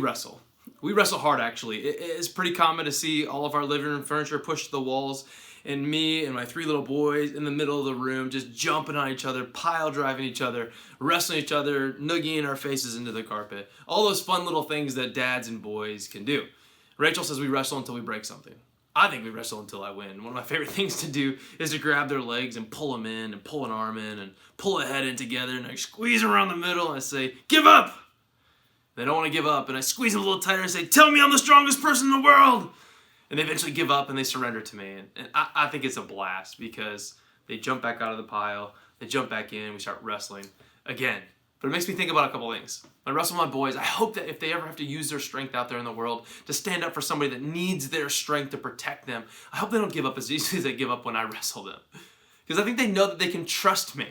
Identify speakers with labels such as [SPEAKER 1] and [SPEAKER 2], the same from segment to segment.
[SPEAKER 1] wrestle. We wrestle hard, actually. It's pretty common to see all of our living room furniture pushed to the walls, and me and my 3 little boys in the middle of the room just jumping on each other, pile driving each other, wrestling each other, noogie our faces into the carpet. All those fun little things that dads and boys can do. Rachel says we wrestle until we break something. I think we wrestle until I win. One of my favorite things to do is to grab their legs and pull them in and pull an arm in and pull a head in together, and I squeeze around the middle and I say, give up! They don't want to give up, and I squeeze them a little tighter and say, tell me I'm the strongest person in the world! And they eventually give up and they surrender to me. And I think it's a blast because they jump back out of the pile, they jump back in, we start wrestling again. But it makes me think about a couple things. When I wrestle with my boys, I hope that if they ever have to use their strength out there in the world to stand up for somebody that needs their strength to protect them, I hope they don't give up as easily as they give up when I wrestle them. Because I think they know that they can trust me.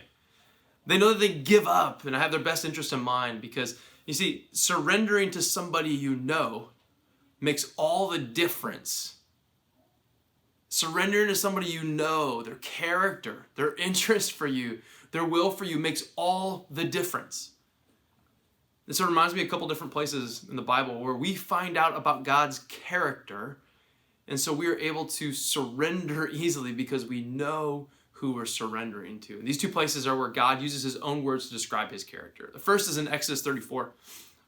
[SPEAKER 1] They know that they give up and I have their best interest in mind, because you see, surrendering to somebody you know makes all the difference. Surrendering to somebody you know, their character, their interest for you, their will for you makes all the difference. This sort of reminds me of a couple different places in the Bible where we find out about God's character, and so we are able to surrender easily because we know who we're surrendering to. And these 2 places are where God uses his own words to describe his character. The first is in Exodus 34,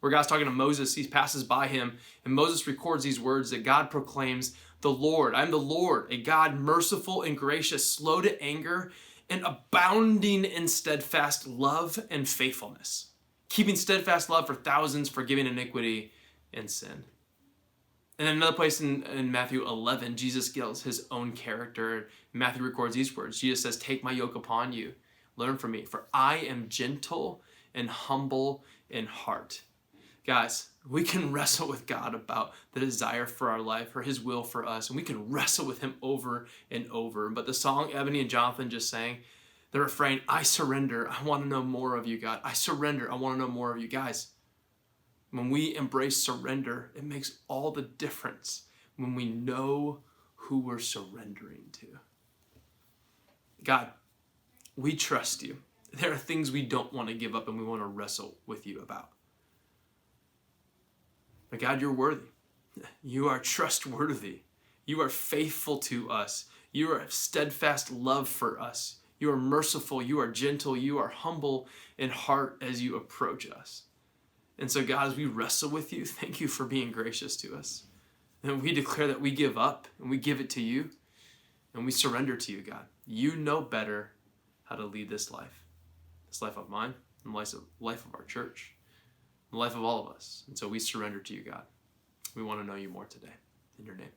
[SPEAKER 1] where God's talking to Moses. He passes by him, and Moses records these words that God proclaims, the Lord, I'm the Lord, a God merciful and gracious, slow to anger, and abounding in steadfast love and faithfulness, keeping steadfast love for thousands, forgiving iniquity and sin. And then another place in Matthew 11, Jesus gives his own character. Matthew records these words. Jesus says, take my yoke upon you, learn from me, for I am gentle and humble in heart. Guys, we can wrestle with God about the desire for our life or his will for us, and we can wrestle with him over and over. But the song Ebony and Jonathan just sang, the refrain, I surrender, I want to know more of you, God. I surrender, I want to know more of you. Guys, when we embrace surrender, it makes all the difference when we know who we're surrendering to. God, we trust you. There are things we don't want to give up and we want to wrestle with you about. But God, you're worthy. You are trustworthy. You are faithful to us. You are steadfast love for us. You are merciful. You are gentle. You are humble in heart as you approach us. And so, God, as we wrestle with you, thank you for being gracious to us. And we declare that we give up and we give it to you and we surrender to you, God. You know better how to lead this life of mine, and the life of our church, the life of all of us. And so we surrender to you, God. We want to know you more today. In your name.